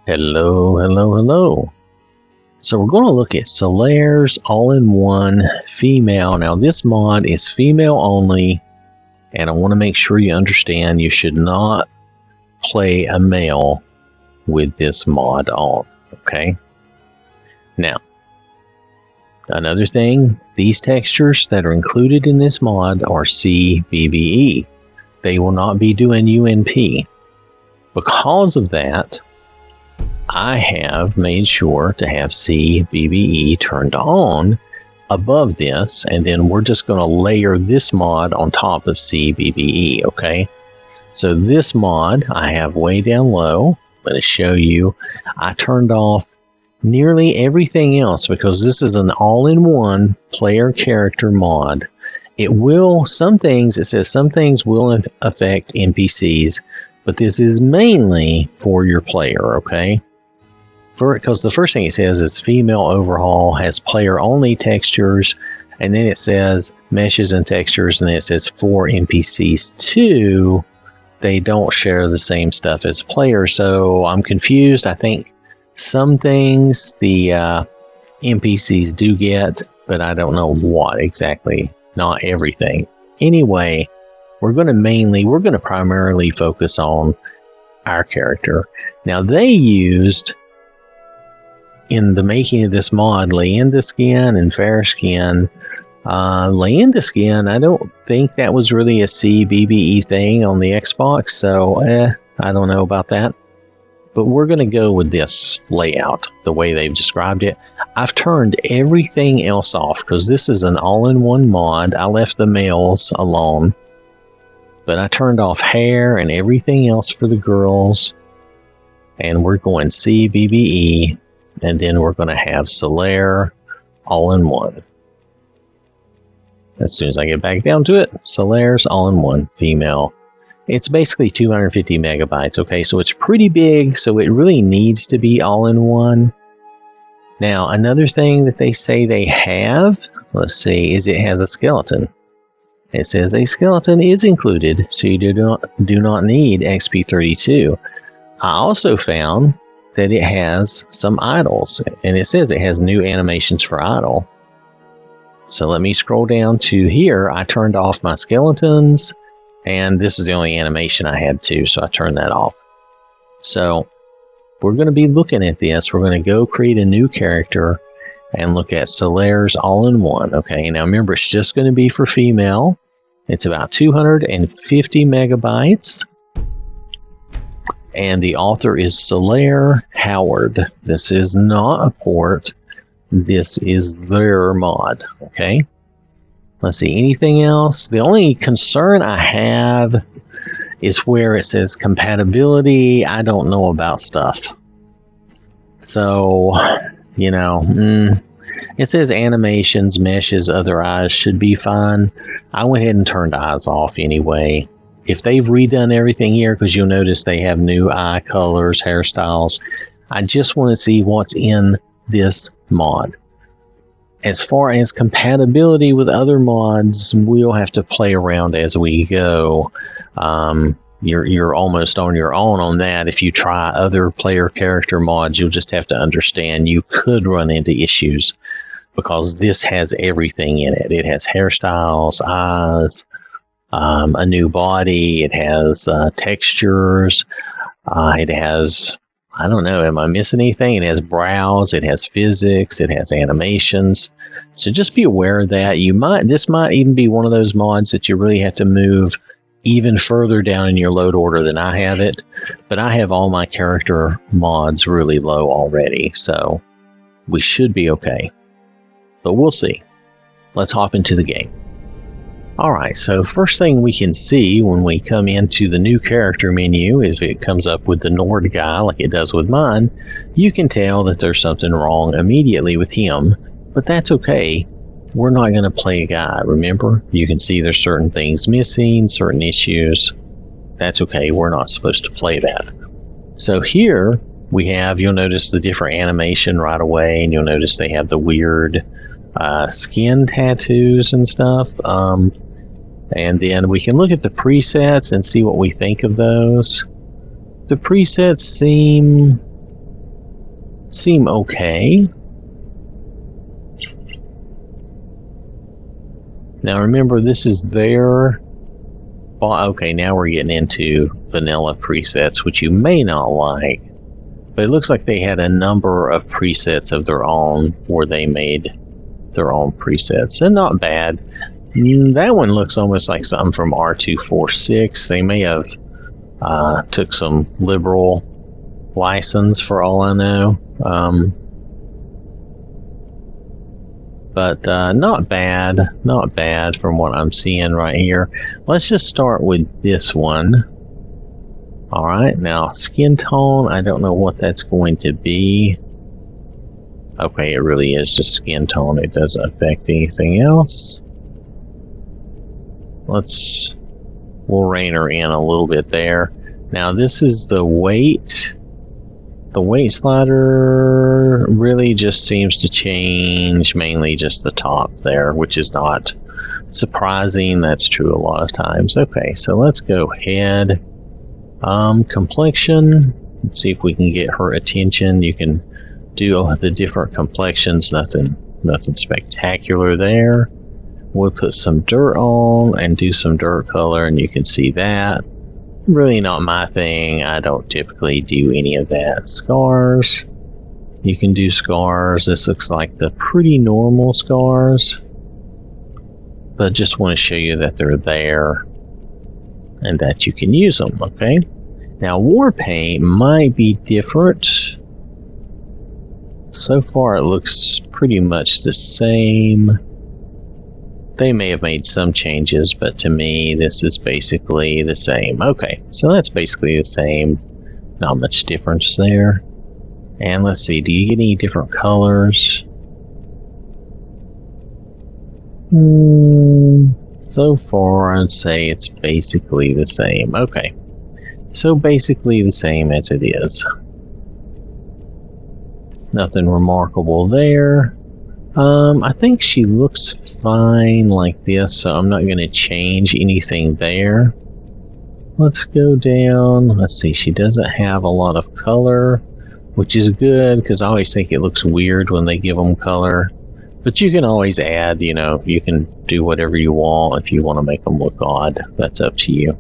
Hello, hello, hello. So we're going to look at Solaire's all-in-one female. Now this mod is female only, and I want to make sure you understand you should not play a male with this mod on, okay? Now, another thing, these textures that are included in this mod are CBBE. They will not be doing UNP. Because of that, I have made sure to have CBBE turned on above this, and then we're just going to layer this mod on top of CBBE, okay? So this mod I have way down low. I'm going to show you. I turned off nearly everything else because this is an all-in-one player character mod. It will, it says some things will affect NPCs, but this is mainly for your player, okay? Because the first thing it says is female overhaul has player only textures, and then it says meshes and textures, and then it says for NPCs too. They don't share the same stuff as players, so I'm confused. I think some things the NPCs do get, but I don't know what exactly. Not everything. Anyway, we're going to primarily focus on our character. Now they used, in the making of this mod, Leyenda skin and fair skin. Leyenda skin, I don't think that was really a CBBE thing on the Xbox, so I don't know about that. But we're going to go with this layout, the way they've described it. I've turned everything else off because this is an all-in-one mod. I left the males alone, but I turned off hair and everything else for the girls. And we're going CBBE, and then we're going to have Solaire all-in-one. As soon as I get back down to it, Solaire's all-in-one female. It's basically 250 megabytes, okay, so it's pretty big, so it really needs to be all-in-one. Now, another thing that they say they have, let's see, is it has a skeleton. It says a skeleton is included, so you do not need XP32. I also found that it has some idols, and it says it has new animations for idol. So let me scroll down to here. I turned off my skeletons, and this is the only animation I had too, so I turned that off. So we're going to be looking at this. We're going to go create a new character and look at Solaire's all-in-one. Okay, now remember, it's just going to be for female. It's about 250 megabytes. And the author is Solaire Howard. This is not a port. This is their mod. Okay. Let's see, anything else? The only concern I have is where it says compatibility. I don't know about stuff. So, you know, it says animations, meshes, other eyes should be fine. I went ahead and turned eyes off anyway. If they've redone everything here, because you'll notice they have new eye colors, hairstyles, I just want to see what's in this mod. As far as compatibility with other mods, we'll have to play around as we go. You're almost on your own on that. If you try other player character mods, you'll just have to understand you could run into issues because this has everything in it. It has hairstyles, eyes, a new body. It has textures. It has, I don't know, am I missing anything? It has brows, it has physics, it has animations. So just be aware of that. This might even be one of those mods that you really have to move even further down in your load order than I have it. But I have all my character mods really low already, so we should be okay. But we'll see. Let's hop into the game. Alright, so first thing we can see when we come into the new character menu is it comes up with the Nord guy like it does with mine. You can tell that there's something wrong immediately with him, but that's okay. We're not going to play a guy, remember? You can see there's certain things missing, certain issues. That's okay, we're not supposed to play that. So here we have, you'll notice the different animation right away, and you'll notice they have the weird skin tattoos and stuff. And then we can look at the presets and see what we think of those. The presets seem seem okay. Now remember, this is their... Okay, now we're getting into vanilla presets, which you may not like. But it looks like they had a number of presets of their own where they made their own presets. And not bad. That one looks almost like something from R246. They may have took some liberal license for all I know. But not bad from what I'm seeing right here. Let's just start with this one. Alright, now skin tone, I don't know what that's going to be. Okay, it really is just skin tone. It doesn't affect anything else. We'll rein her in a little bit there. Now this is the weight. The weight slider really just seems to change mainly just the top there, which is not surprising. That's true a lot of times. Okay, so let's go ahead. Complexion. Let's see if we can get her attention. You can do the different complexions. Nothing spectacular there. We'll put some dirt on and do some dirt color, and you can see that. Really not my thing. I don't typically do any of that. Scars. You can do scars. This looks like the pretty normal scars. But just want to show you that they're there and that you can use them, okay? Now war paint might be different. So far it looks pretty much the same. They may have made some changes, but to me, this is basically the same. Okay, so that's basically the same. Not much difference there. And let's see, do you get any different colors? So far, I'd say it's basically the same. Okay, so basically the same as it is. Nothing remarkable there. I think she looks fine like this, so I'm not going to change anything there. Let's go down. Let's see, she doesn't have a lot of color, which is good because I always think it looks weird when they give them color. But you can always add, you know, you can do whatever you want if you want to make them look odd. That's up to you.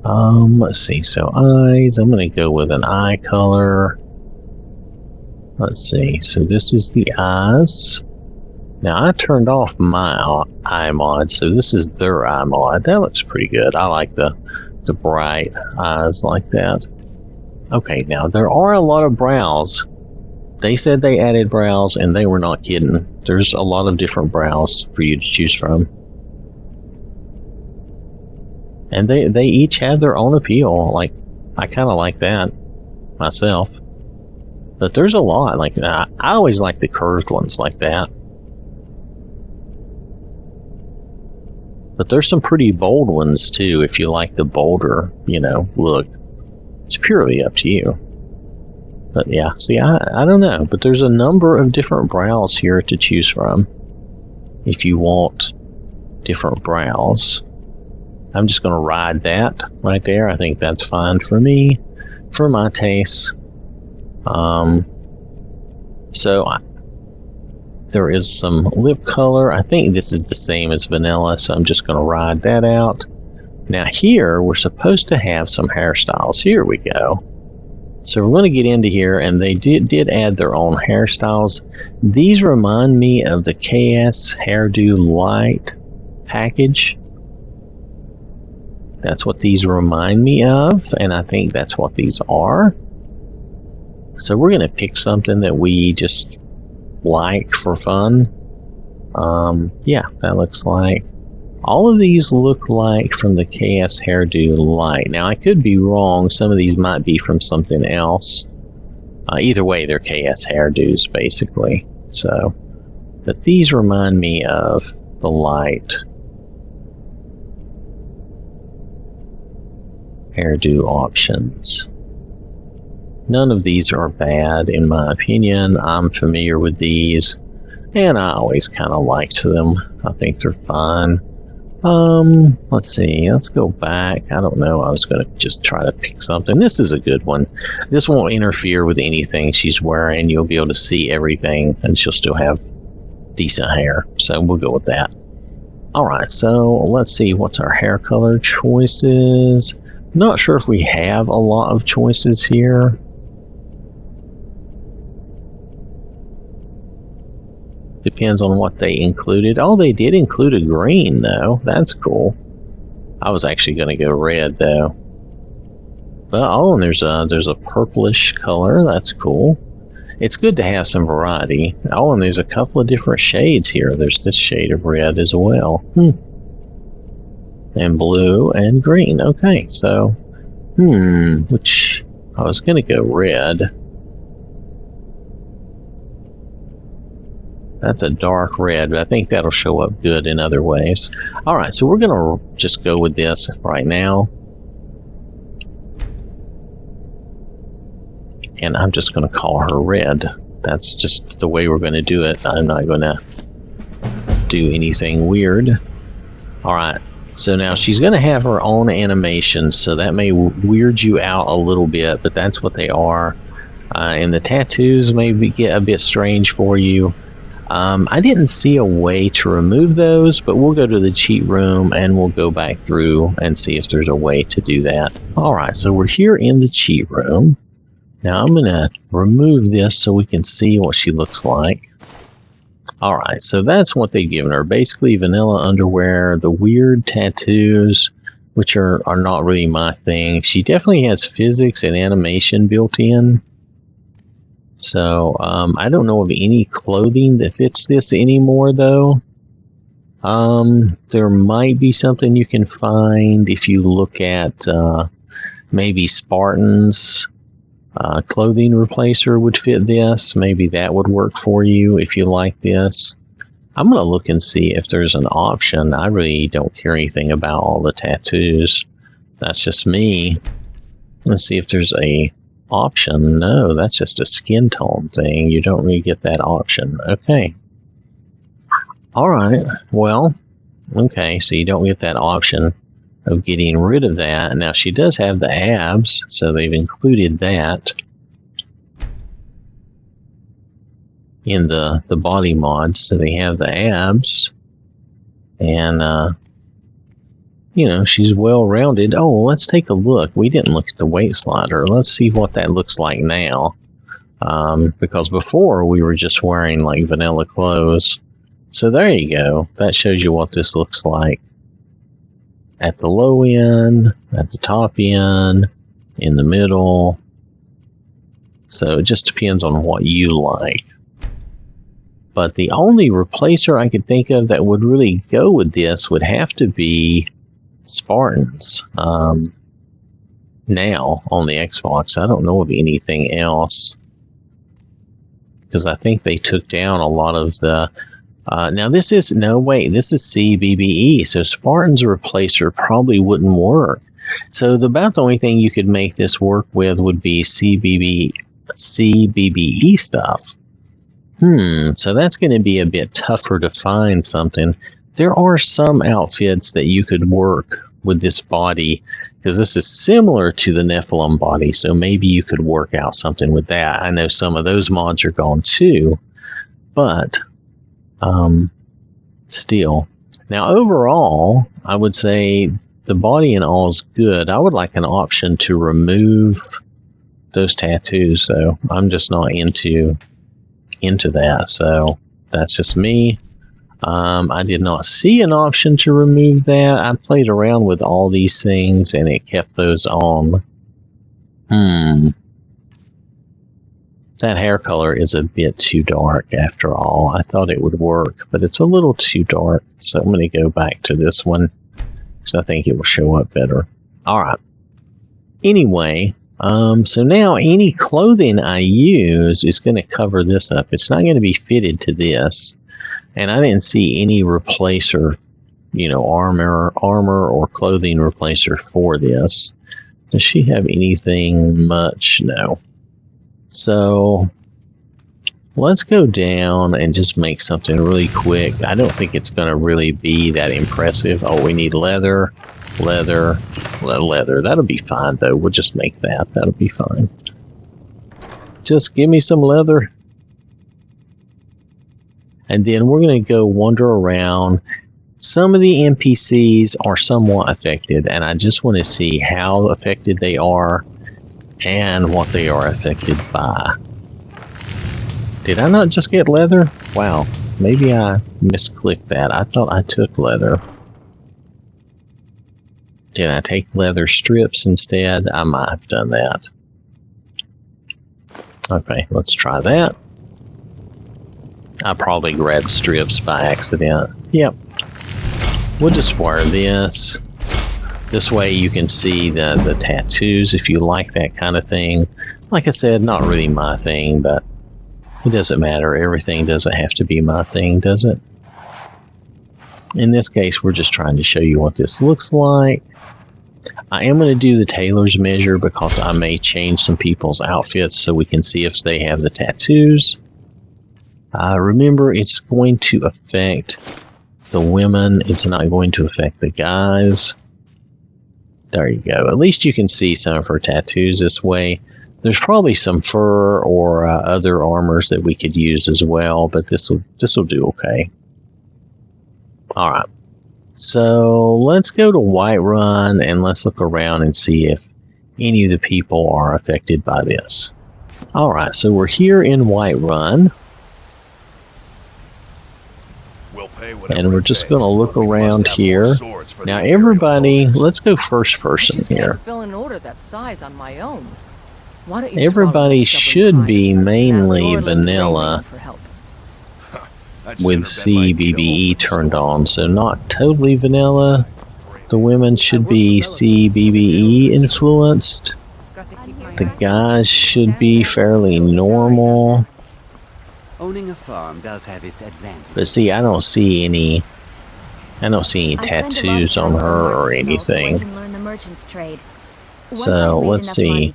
Let's see, so eyes, I'm going to go with an eye color. Let's see, so this is the eyes. Now I turned off my eye mod, so this is their eye mod. That looks pretty good. I like the bright eyes like that. Okay, now there are a lot of brows. They said they added brows, and they were not kidding. There's a lot of different brows for you to choose from. And they each have their own appeal. Like, I kind of like that myself. But there's a lot. Like, I always like the curved ones like that. But there's some pretty bold ones too, if you like the bolder, you know, look. It's purely up to you. But yeah, see, I don't know. But there's a number of different brows here to choose from. If you want different brows. I'm just going to ride that right there. I think that's fine for me, for my taste. There is some lip color. I think this is the same as vanilla, so I'm just going to ride that out. Now here, we're supposed to have some hairstyles. Here we go. So we're going to get into here, and they did add their own hairstyles. These remind me of the KS Hairdo Light package. That's what these remind me of, and I think that's what these are. So we're going to pick something that we just like for fun. Yeah, that looks like... All of these look like from the KS Hairdo Light. Now, I could be wrong. Some of these might be from something else. Either way, they're KS hairdos, basically. So, but these remind me of the Light hairdo options. None of these are bad, in my opinion. I'm familiar with these, and I always kind of liked them. I think they're fine. Let's see. Let's go back. I don't know. I was going to just try to pick something. This is a good one. This won't interfere with anything she's wearing. You'll be able to see everything, and she'll still have decent hair. So we'll go with that. All right. So let's see. What's our hair color choices? Not sure if we have a lot of choices here. Depends on what they included. Oh, they did include a green, though. That's cool. I was actually going to go red, though. But, oh, and there's a purplish color. That's cool. It's good to have some variety. Oh, and there's a couple of different shades here. There's this shade of red as well. And blue and green. Okay, so, which I was going to go red. That's a dark red, but I think that'll show up good in other ways. All right, so we're going to just go with this right now. And I'm just going to call her red. That's just the way we're going to do it. I'm not going to do anything weird. All right, so now she's going to have her own animations, so that may weird you out a little bit, but that's what they are. And the tattoos may get a bit strange for you. I didn't see a way to remove those, but we'll go to the cheat room and we'll go back through and see if there's a way to do that. Alright, so we're here in the cheat room. Now I'm going to remove this so we can see what she looks like. Alright, so that's what they've given her. Basically vanilla underwear, the weird tattoos, which are not really my thing. She definitely has physics and animation built in. So, I don't know of any clothing that fits this anymore, though. There might be something you can find if you look at, maybe Spartan's clothing replacer would fit this. Maybe that would work for you if you like this. I'm going to look and see if there's an option. I really don't care anything about all the tattoos. That's just me. Let's see if there's a option. No, that's just a skin tone thing. You don't really get that option. Okay. Alright, well, okay, so you don't get that option of getting rid of that. Now, she does have the abs, so they've included that in the body mod. So they have the abs, and, you know, she's well-rounded. Oh, let's take a look. We didn't look at the weight slider. Let's see what that looks like now. Because before, we were just wearing, like, vanilla clothes. So there you go. That shows you what this looks like. At the low end, at the top end, in the middle. So it just depends on what you like. But the only replacer I could think of that would really go with this would have to be Spartans. Now on the Xbox, I don't know of anything else, because I think they took down a lot of the now this is this is CBBE, so Spartan's replacer probably wouldn't work. So about the only thing you could make this work with would be CBBE stuff. So that's going to be a bit tougher to find something. There are some outfits that you could work with this body, because this is similar to the Nephilim body, so maybe you could work out something with that. I know some of those mods are gone too, but still. Now overall, I would say the body and all is good. I would like an option to remove those tattoos, so I'm just not into that, so that's just me. I did not see an option to remove that. I played around with all these things and it kept those on. That hair color is a bit too dark after all. I thought it would work, but it's a little too dark. So I'm going to go back to this one because I think it will show up better. Alright. Anyway, so now any clothing I use is going to cover this up. It's not going to be fitted to this. And I didn't see any replacer, you know, armor or clothing replacer for this. Does she have anything much? No. So Let's go down and just make something really quick. I don't think it's going to really be that impressive. Oh, we need leather, leather, leather. That'll be fine, though. We'll just make that. That'll be fine. Just give me some leather. And then we're going to go wander around. Some of the NPCs are somewhat affected, and I just want to see how affected they are and what they are affected by. Did I not just get leather? Wow, maybe I misclicked that. I thought I took leather. Did I take leather strips instead? I might have done that. Okay, let's try that. I probably grabbed strips by accident. Yep. We'll just wear this. This way you can see the tattoos if you like that kind of thing. Like I said, not really my thing, but it doesn't matter. Everything doesn't have to be my thing, does it? In this case, we're just trying to show you what this looks like. I am going to do the tailor's measure because I may change some people's outfits so we can see if they have the tattoos. Remember, it's going to affect the women. It's not going to affect the guys. There you go. At least you can see some of her tattoos this way. There's probably some fur or other armors that we could use as well, but this will do okay. All right. So let's go to Whiterun and let's look around and see if any of the people are affected by this. All right. So we're here in Whiterun. And we're just going to look around here. Now, everybody, let's go first person here. Everybody should be mainly vanilla with CBBE turned on, so not totally vanilla. The women should be CBBE influenced. The guys should be fairly normal. Owning a farm does have its advantages. But see, I don't see any tattoos on her or anything. So let's see.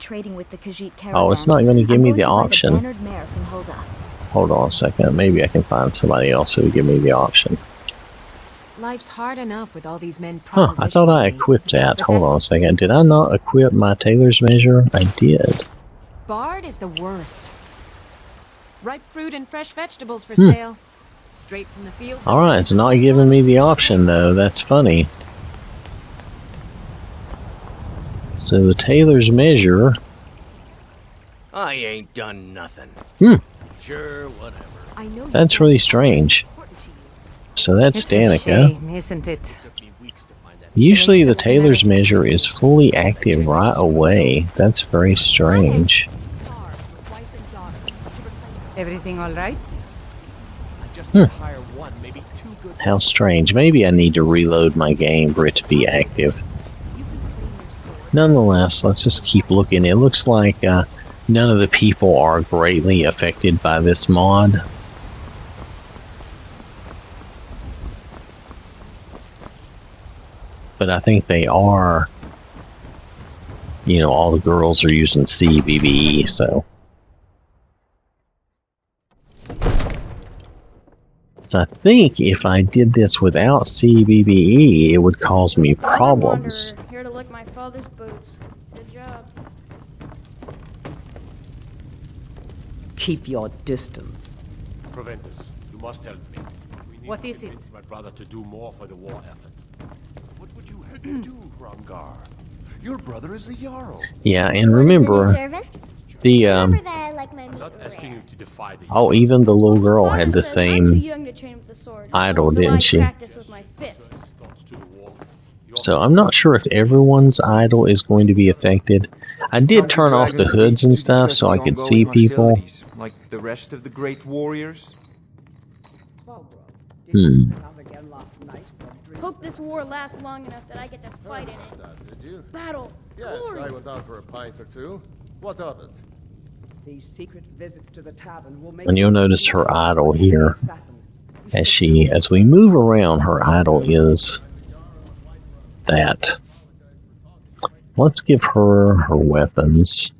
Oh, it's not going to give me the option. Hold on a second. Maybe I can find somebody else who will give me the option. Life's hard enough with all these men. Huh, I thought I equipped that. Hold on a second. Did I not equip my tailor's measure? I did. Bard is the worst. Ripe fruit and fresh vegetables for sale. Straight from the fields. Alright, it's not giving me the option though. That's funny. So the tailor's measure. I ain't done nothing. Sure, whatever. That's really strange. So that's Danica. Shame, isn't it? Usually the tailor's measure is fully active right away. That's very strange. Everything all right? How strange. Maybe I need to reload my game for it to be active. Nonetheless, let's just keep looking. It looks like none of the people are greatly affected by this mod. But I think they are. You know, all the girls are using CBBE, so. So I think if I did this without CBBE, it would cause me problems. Here to lick my father's boots. Good job. Keep your distance. Prevent this. You must help me. We need What to is it? convince my brother to do more for the war effort. What would you have me do, Hrongar? Your brother is the Jarl. Yeah, and remember, the I'm not asking you to defy the oh, even the little girl had the same idol, didn't she? So I'm not sure if everyone's idol is going to be affected. I did turn off the hoods and stuff so I could see people. Like the rest of the great warriors. Hope this war lasts long enough that I get to fight in it. Did you? Battle. Yes, Glory. I went out for a pint or two. What of it? These secret visits to the tavern will make And you'll notice her idol here. As we move around, her idol is that. Let's give her her weapons.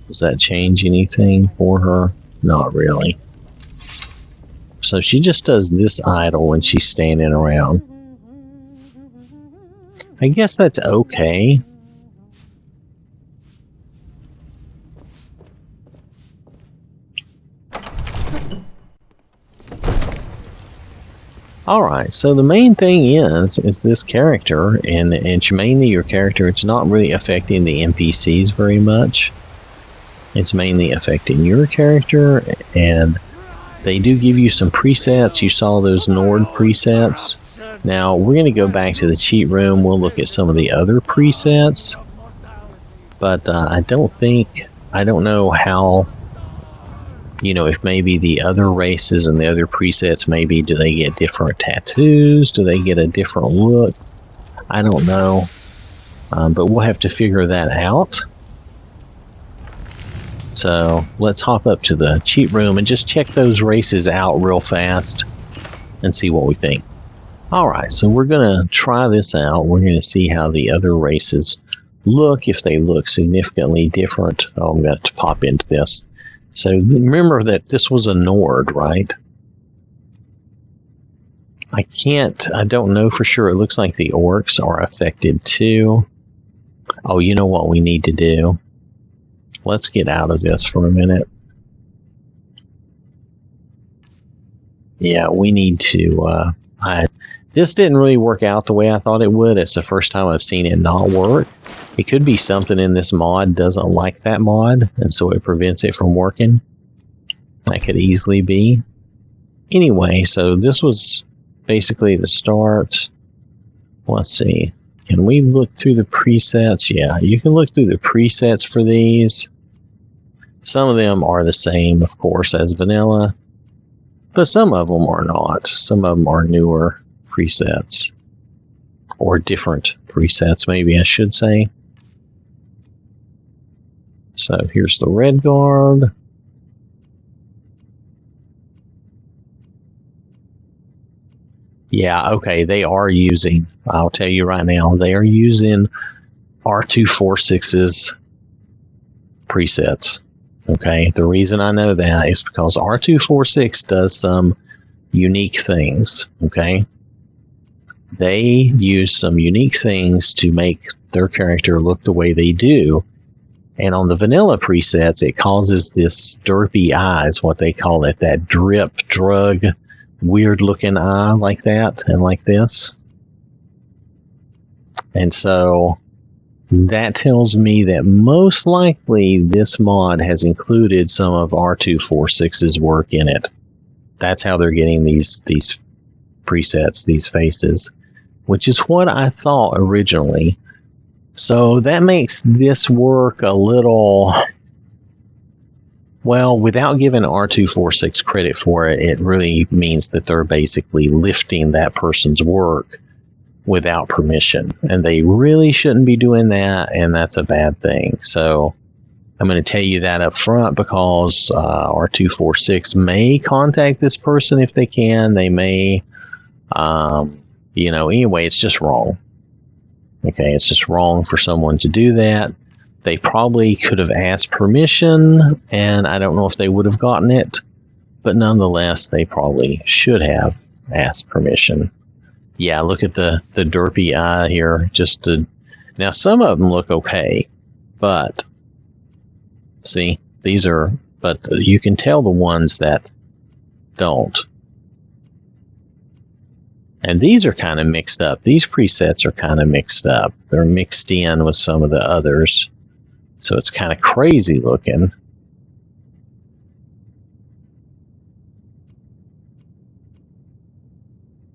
Does that change anything for her? Not really. So she just does this idle when she's standing around. I guess that's okay. Alright, so the main thing is this character, and it's mainly your character. It's not really affecting the NPCs very much. It's mainly affecting your character, and they do give you some presets. You saw those Nord presets. Now, we're going to go back to the cheat room. We'll look at some of the other presets. But I don't know how, you know, if maybe the other races and the other presets, maybe do they get different tattoos? Do they get a different look? I don't know. But we'll have to figure that out. So let's hop up to the cheat room and just check those races out real fast and see what we think. Alright, so we're going to try this out. We're going to see how the other races look, if they look significantly different. Oh, I'm going to pop into this. So remember that this was a Nord, right? I don't know for sure. It looks like the orcs are affected too. Oh, you know what we need to do? Let's get out of this for a minute. Yeah, we need to... this didn't really work out the way I thought it would. It's the first time I've seen it not work. It could be something in this mod doesn't like that mod, and so it prevents it from working. That could easily be. Anyway, so this was basically the start. Let's see. Can we look through the presets? Yeah, you can look through the presets for these. Some of them are the same, of course, as vanilla, but some of them are not. Some of them are newer presets, or different presets, maybe I should say. So here's the red guard. Yeah, okay, they are using, I'll tell you right now, they are using R246's presets. Okay, the reason I know that is because R246 does some unique things. Okay, they use some unique things to make their character look the way they do. And on the vanilla presets, it causes this derpy eye, is what they call it, that drip, drug, weird looking eye like that and like this. And so that tells me that most likely this mod has included some of R246's work in it. That's how they're getting these presets, these faces, which is what I thought originally. So that makes this work a little, well, without giving R246 credit for it, it really means that they're basically lifting that person's work without permission, and they really shouldn't be doing that, and that's a bad thing. So I'm going to tell you that up front, because R246 may contact this person if they can. They may, you know, anyway, it's just wrong. Okay, it's just wrong for someone to do that. They probably could have asked permission, and I don't know if they would have gotten it, but nonetheless, they probably should have asked permission. Yeah, look at the derpy eye here. Now, some of them look okay, but see, but you can tell the ones that don't. And these are kind of mixed up. These presets are kind of mixed up. They're mixed in with some of the others, so it's kind of crazy looking.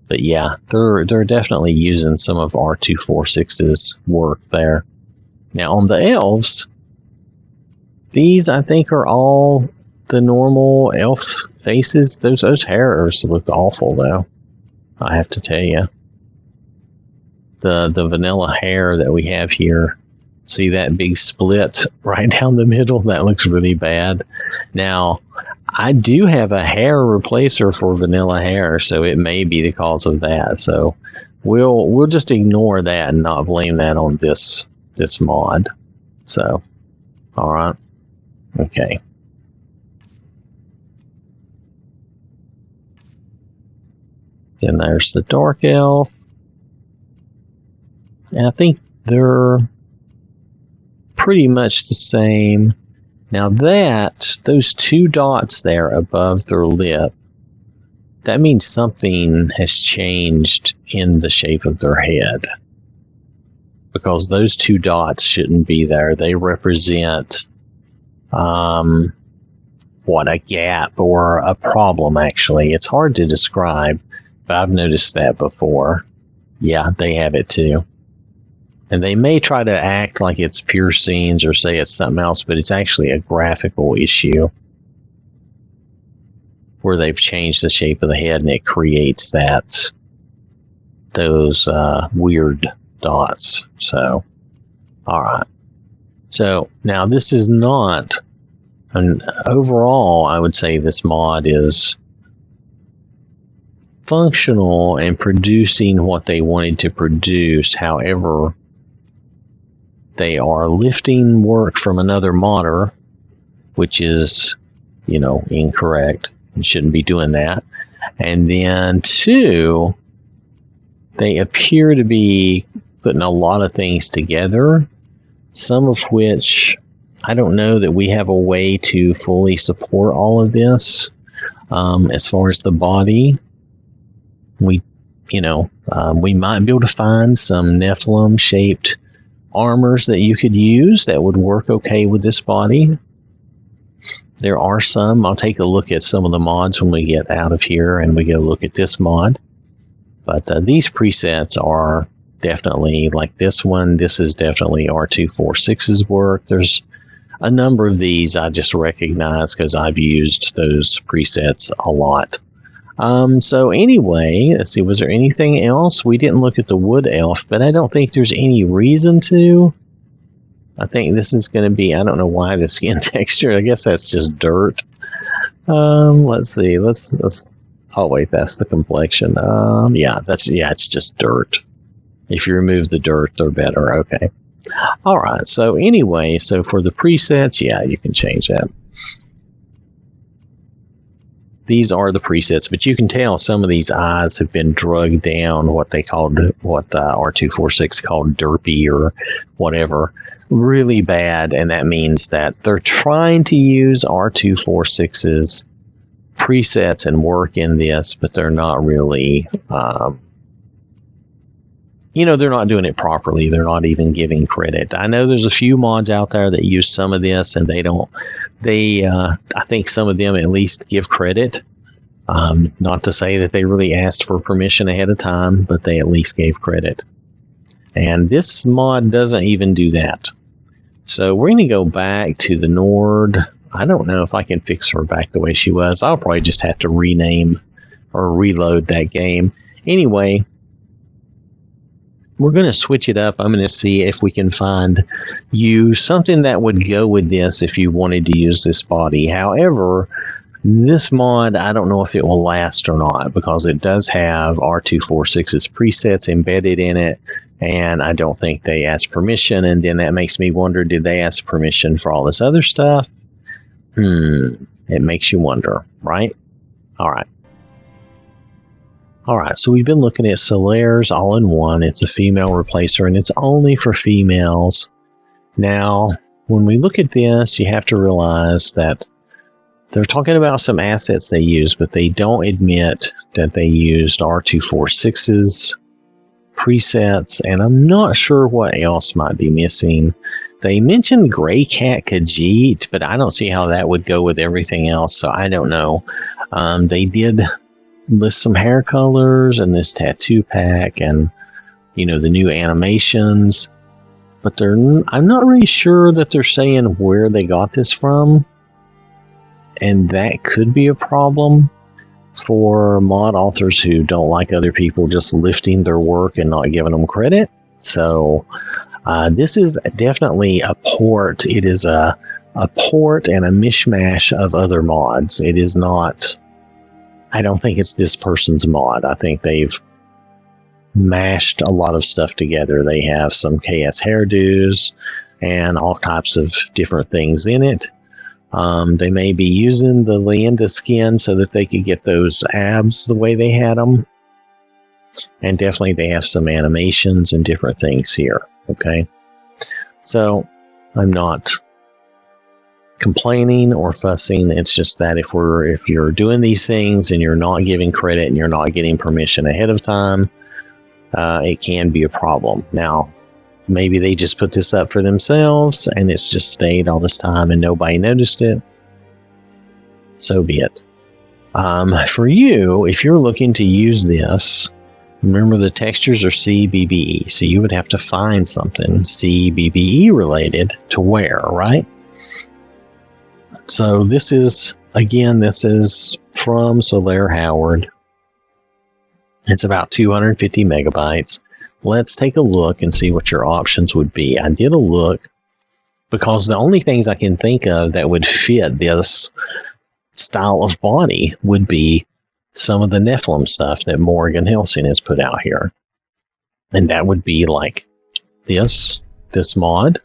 But yeah, they're definitely using some of R246's work there. Now on the elves, these I think are all the normal elf faces. Those hairs look awful though, I have to tell you. The vanilla hair that we have here, see that big split right down the middle? That looks really bad. Now, I do have a hair replacer for vanilla hair, so it may be the cause of that. So we'll just ignore that and not blame that on this mod. So, all right. Okay. Then there's the Dark Elf. And I think they're pretty much the same. Now those 2 dots there above their lip, that means something has changed in the shape of their head. Because those 2 dots shouldn't be there. They represent, a gap or a problem, actually. It's hard to describe, but I've noticed that before. Yeah, they have it too. And they may try to act like it's piercings or say it's something else, but it's actually a graphical issue where they've changed the shape of the head and it creates those weird dots. So, all right. So now this is not, and overall, I would say this mod is functional and producing what they wanted to produce. However, they are lifting work from another modder, which is, incorrect. You shouldn't be doing that. And then 2, they appear to be putting a lot of things together, some of which I don't know that we have a way to fully support all of this. As far as the body, we might be able to find some Nephilim-shaped armors that you could use that would work okay with this body. There are some. I'll take a look at some of the mods when we get out of here and we go look at this mod. But these presets are definitely like this one. This is definitely R246's work. There's a number of these I just recognize because I've used those presets a lot. So anyway, let's see, was there anything else? We didn't look at the Wood Elf, but I don't think there's any reason to. I think this is going to be, I don't know why the skin texture, I guess that's just dirt. Let's see, let's, oh wait, that's the complexion. It's just dirt. If you remove the dirt, they're better, okay. Alright, so anyway, so for the presets, yeah, you can change that. These are the presets, but you can tell some of these eyes have been drugged down, what R246 called derpy or whatever, really bad, and that means that they're trying to use R246's presets and work in this, but they're not really, they're not doing it properly. They're not even giving credit. I know there's a few mods out there that use some of this, and I think some of them at least give credit. Not to say that they really asked for permission ahead of time, but they at least gave credit. And this mod doesn't even do that. So we're going to go back to the Nord. I don't know if I can fix her back the way she was. I'll probably just have to rename or reload that game. Anyway, we're going to switch it up. I'm going to see if we can find you something that would go with this if you wanted to use this body. However, this mod, I don't know if it will last or not because it does have R246's presets embedded in it, and I don't think they asked permission, and then that makes me wonder, did they ask permission for all this other stuff? It makes you wonder, right? Alright, so we've been looking at Solaire's all-in-one. It's a female replacer, and it's only for females. Now, when we look at this, you have to realize that they're talking about some assets they use, but they don't admit that they used R246's presets, and I'm not sure what else might be missing. They mentioned Grey Cat Khajiit, but I don't see how that would go with everything else, so I don't know. They did list some hair colors and this tattoo pack and, the new animations, but I'm not really sure that they're saying where they got this from. And that could be a problem for mod authors who don't like other people just lifting their work and not giving them credit. So this is definitely a port. It is a port and a mishmash of other mods. It is not, I don't think it's this person's mod. I think they've mashed a lot of stuff together. They have some KS hairdos and all types of different things in it. They may be using the Leanda skin so that they could get those abs the way they had them. And definitely they have some animations and different things here. Okay. So I'm not complaining or fussing. It's just that if you're doing these things and you're not giving credit and you're not getting permission ahead of time, it can be a problem. Now, maybe they just put this up for themselves and it's just stayed all this time and nobody noticed it. So be it. For you, if you're looking to use this, remember the textures are CBBE, so you would have to find something CBBE related to wear, right? So this is from Solaire Howard. It's about 250 megabytes. Let's take a look and see what your options would be. I did a look because the only things I can think of that would fit this style of body would be some of the Nephilim stuff that Morgan Helsing has put out here. And that would be like this mod.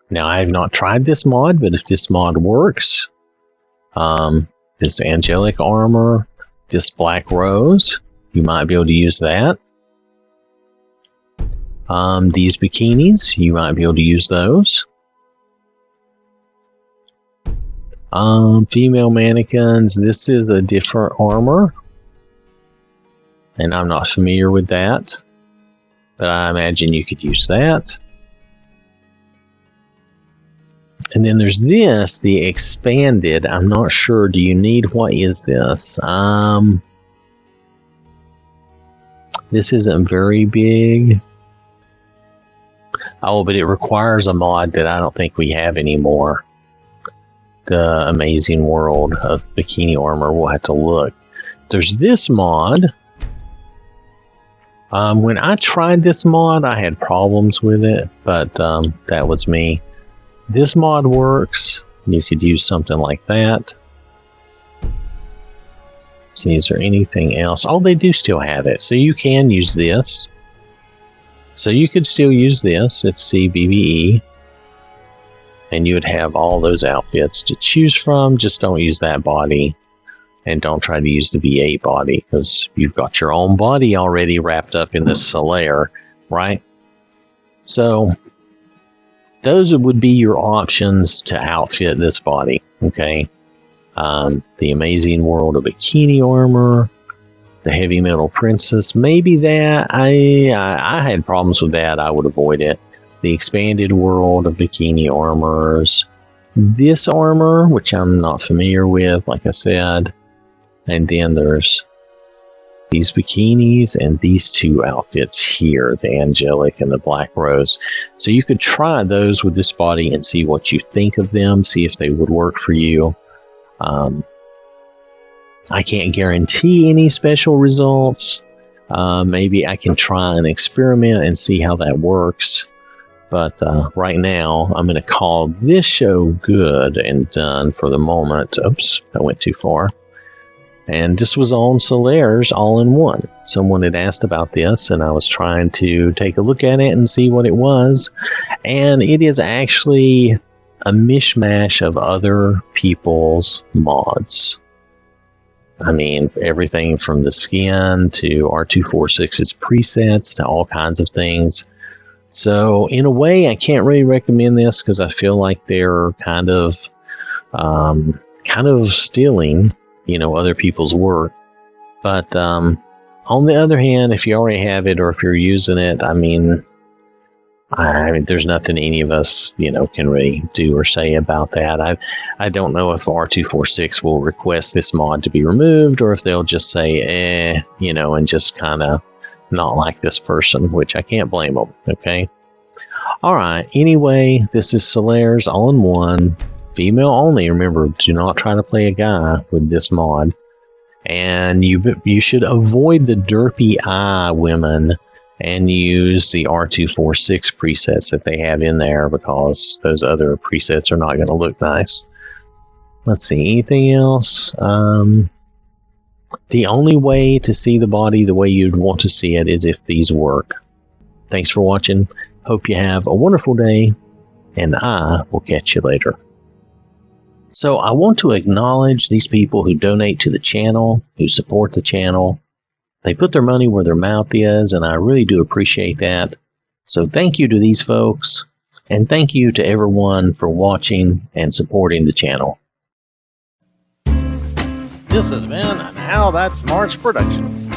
Now, I have not tried this mod, but if this mod works, this angelic armor, this black rose, you might be able to use that. These bikinis, you might be able to use those. Female mannequins, this is a different armor. And I'm not familiar with that. But I imagine you could use that. And then there's this, the expanded. I'm not sure. Do you need, what is this? This isn't very big. Oh, but it requires a mod that I don't think we have anymore. The Amazing World of Bikini Armor. We'll have to look. There's this mod. When I tried this mod, I had problems with it, but that was me. This mod works. You could use something like that. Let's see, is there anything else? Oh, they do still have it. So you can use this. So you could still use this. It's CBBE. And you would have all those outfits to choose from. Just don't use that body. And don't try to use the V8 body, because you've got your own body already wrapped up in this Solaire, right? So those would be your options to outfit this body, okay? The Amazing World of Bikini Armor, the Heavy Metal Princess, maybe that. I had problems with that. I would avoid it. The Expanded World of Bikini Armors. This armor, which I'm not familiar with, like I said. And then there's these bikinis and these two outfits here, the Angelic and the Black Rose. So you could try those with this body and see what you think of them, see if they would work for you. I can't guarantee any special results. Maybe I can try an experiment and see how that works. But right now, I'm going to call this show good and done for the moment. Oops, I went too far. And this was on Solaire's all-in-one. Someone had asked about this, and I was trying to take a look at it and see what it was. And it is actually a mishmash of other people's mods. I mean, everything from the skin to R246's presets to all kinds of things. So, in a way, I can't really recommend this because I feel like they're kind of stealing, other people's work. But on the other hand, if you already have it or if you're using it, I mean, there's nothing any of us, can really do or say about that. I don't know if R246 will request this mod to be removed or if they'll just say, and just kind of not like this person, which I can't blame them, okay? Alright, anyway, this is Solaire's all-in-one. Female only. Remember, do not try to play a guy with this mod. And you should avoid the derpy eye women and use the R246 presets that they have in there because those other presets are not going to look nice. Let's see, anything else? The only way to see the body the way you'd want to see it is if these work. Thanks for watching. Hope you have a wonderful day, and I will catch you later. So I want to acknowledge these people who donate to the channel, who support the channel. They put their money where their mouth is, and I really do appreciate that. So thank you to these folks, and thank you to everyone for watching and supporting the channel. This has been an OwwThatSmarts production.